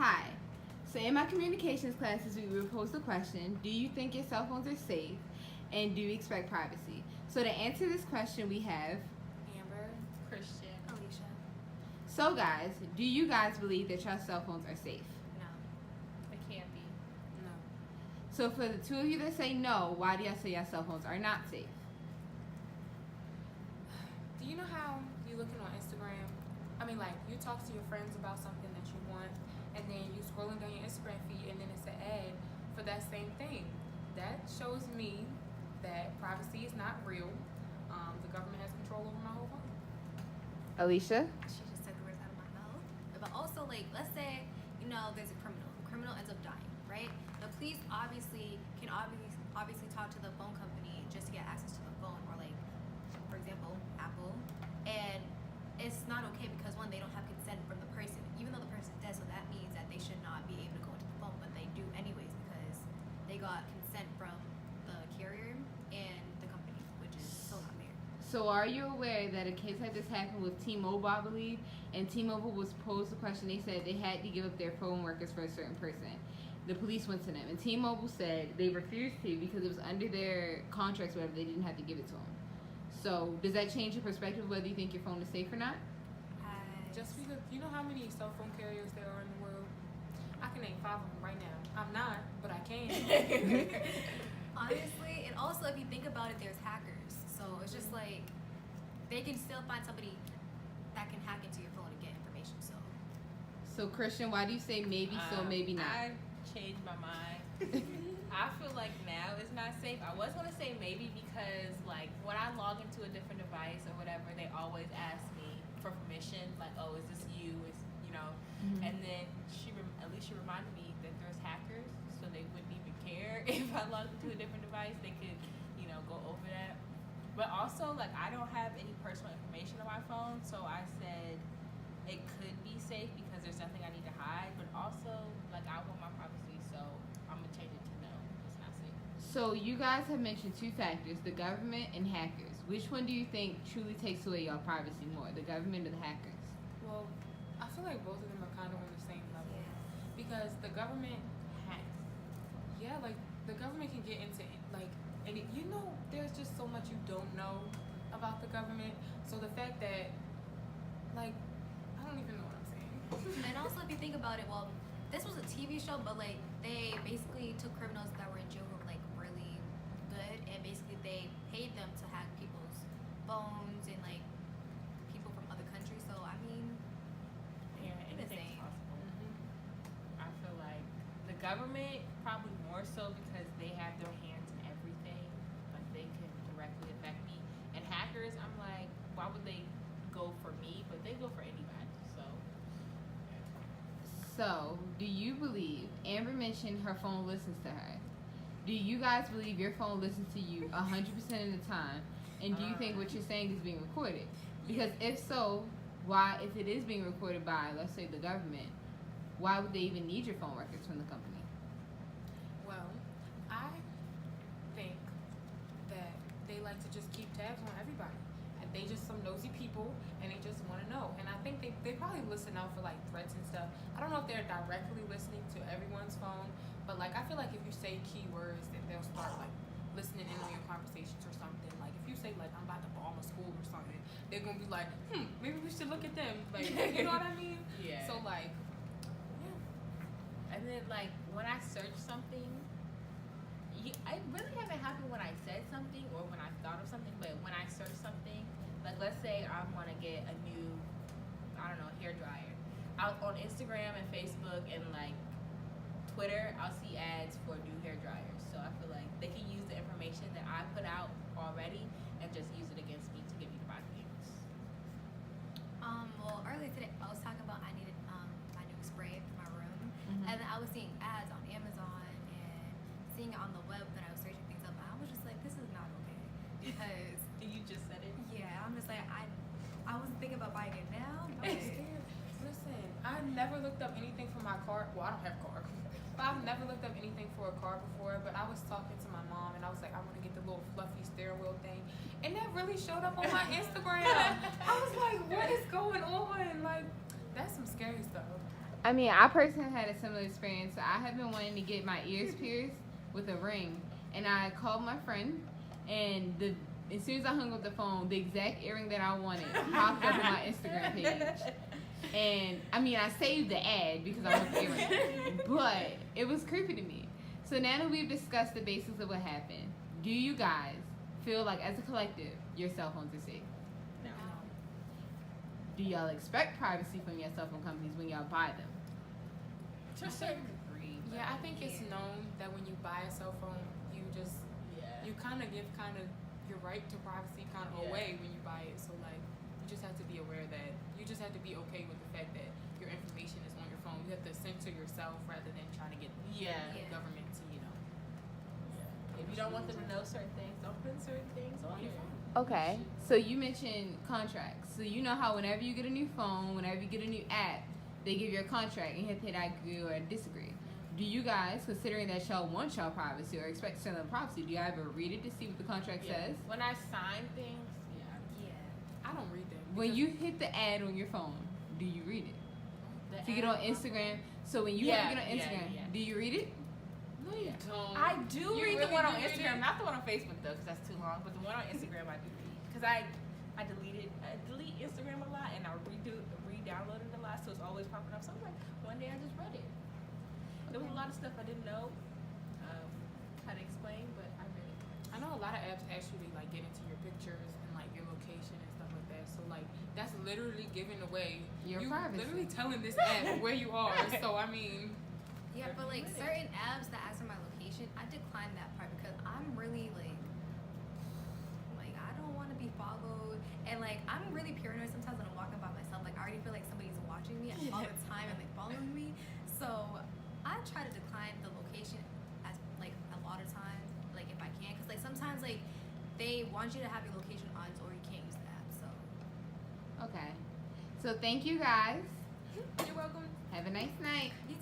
Hi. So in my communications classes, we were posed the question, do you think your cell phones are safe and do you expect privacy? So to answer this question, we have Amber, Christian. Alicia. So guys, do you guys believe that your cell phones are safe? No. It can't be. No. So for the two of you that say no, why do y'all say your cell phones are not safe? Do you know how you looking on Instagram? I mean, like, you talk to your friends about something that you want, and then you scrolling down your Instagram feed, and then it's an ad for that same thing. That shows me that privacy is not real. The government has control over my whole phone. Alicia? She just took the words out of my mouth. But also, like, let's say, there's a criminal. The criminal ends up dying, right? The police can obviously talk to the phone company just to get access to the phone, or like, for example, Apple. And it's not okay because one, they don't have consent from the person, even though the person's dead. So that means that they should not be able to go into the phone, but they do anyways because they got consent from the carrier and the company, which is so not fair. So are you aware that a case like this happened with T-Mobile, I believe, and T-Mobile was posed the question, they said they had to give up their phone workers for a certain person. The police went to them, and T-Mobile said they refused to because it was under their contracts, whatever, they didn't have to give it to them. So does that change your perspective whether you think your phone is safe or not? Just because, you know how many cell phone carriers there are in the world? I can name 5 of them right now. I'm not, but I can. Honestly, and also if you think about it, there's hackers. So it's just like they can still find somebody that can hack into your phone and get information. So Christian, why do you say maybe so, maybe not? I changed my mind. I feel like now it's not safe. I was gonna say maybe because like when I log into a different device or whatever, they always ask me for permission. Like, oh, is this you? Mhm. And then Alicia reminded me that there's hackers, so they wouldn't even care if I logged into a different device. They could, go over that. But also, like, I don't have any personal information on my phone, so I said it could be safe because there's nothing I need to hide. But also, like, I want my privacy, so I'm gonna change it to no. It's not safe. So you guys have mentioned two factors, the government and hackers. Which one do you think truly takes away your privacy more, the government or the hackers? Well, I feel like both of them are kind of on the same level. Because the government hacks. Yeah, like, the government can get into, like, and there's just so much you don't know about the government. So the fact that, like, I don't even know what I'm saying. And also, if you think about it, well, this was a TV show, but like they basically took criminals that were in jail who were like really good, and basically they paid them to hack people's phones and like people from other countries. So I mean, Yeah, insane. anything's possible. I feel like the government probably more so because they have their hands in everything. Like they can directly affect me. And hackers, I'm like, why would they go for me? But they go for anybody. So, do you believe, Amber mentioned her phone listens to her. Do you guys believe your phone listens to you 100% of the time? And do you think what you're saying is being recorded? Because if so, why, if it is being recorded by, let's say, the government, why would they even need your phone records from the company? Well, I think that they like to just keep tabs on everybody. And they just some nosy people, and they just want to know. And I think they probably listen out for, like, threats and stuff. I don't know if they're directly listening to everyone's phone, but, like, I feel like if you say keywords, then they'll start, like, listening in on your conversations or something. Like, if you say, like, I'm about to bomb a school or something, they're going to be like, maybe we should look at them. Like, you know what I mean? Yeah. So, like, And then, like, when I search something, it really haven't happened when I said something or when I thought of something, but when I search something, like, let's say I want to get a new, I don't know, hair dryer. On Instagram and Facebook and, like, Twitter, I'll see ads for new hair dryers. So I feel like they can use the information that I put out already and just use it against me to get me to buy things. Well, earlier today I was talking about I needed my new spray for my room, Mhm. and then I was seeing ads on Amazon and seeing it on the web. Then I was searching things up, and I was just like, this is not okay because You just said it? yeah, I'm just like I wasn't thinking about buying it now. I'm But scared. Listen, I never looked up anything for my car. Well, I don't have a car. But I've never looked up anything for a car before. But I was talking to my mom, and I was like, I want to get the little fluffy steering wheel thing. And that really showed up on my Instagram. I was like, what is going on? Like, that's some scary stuff. I mean, I personally had a similar experience. So I have been wanting to get my ears pierced with a ring, and I called my friend, and as soon as I hung up the phone, the exact earring that I wanted popped up on my Instagram page. And I mean, I saved the ad because I want the earring, but it was creepy to me. So now that we've discussed the basics of what happened, do you guys feel like, as a collective, your cell phones are safe? No. Do y'all expect privacy from your cell phone companies when y'all buy them? To a certain degree. Yeah, I think it's known that when you buy a cell phone, you kind of give your right to privacy kind of away when you buy it. So like, you just have to be aware that you just have to be okay with the fact that your information is on your phone. You have to censor yourself rather than trying to get the government to, If you don't want them to know certain things, don't put certain things on your phone. Okay, so you mentioned contracts. So you know how whenever you get a new phone, whenever you get a new app, they give you a contract and you have to hit agree or disagree. Do you guys, considering that y'all want y'all privacy or expect certain privacy, do y'all ever read it to see what the contract says? When I sign things, I don't read them. When you hit the ad on your phone, do you read it? If you get on Instagram, so when you have to get on Instagram, do you read it? No, you don't. I do You read the really one on do read Instagram, it? not the one on Facebook though, because that's too long. But the one on Instagram I do read, because I delete Instagram a lot, and I re-download it a lot, so it's always popping up. So I'm like, one day I just read it. There was a lot of stuff I didn't know how to explain, but I read it. I know a lot of apps actually like get into your pictures and like your location and stuff like that. So like that's literally giving away Your you privacy. literally telling this app where you are. So I mean, Yeah, but like certain apps that ask for my location, I decline that part because I'm really like I don't want to be followed, and like I'm really paranoid sometimes when I'm walking by myself. Like I already feel like somebody's watching me all the time and like following me. So I try to decline the location as like a lot of times, like if I can, because like sometimes like they want you to have your location on, or you can't use the app. So Okay. So thank you guys. you're welcome. Have a nice night. you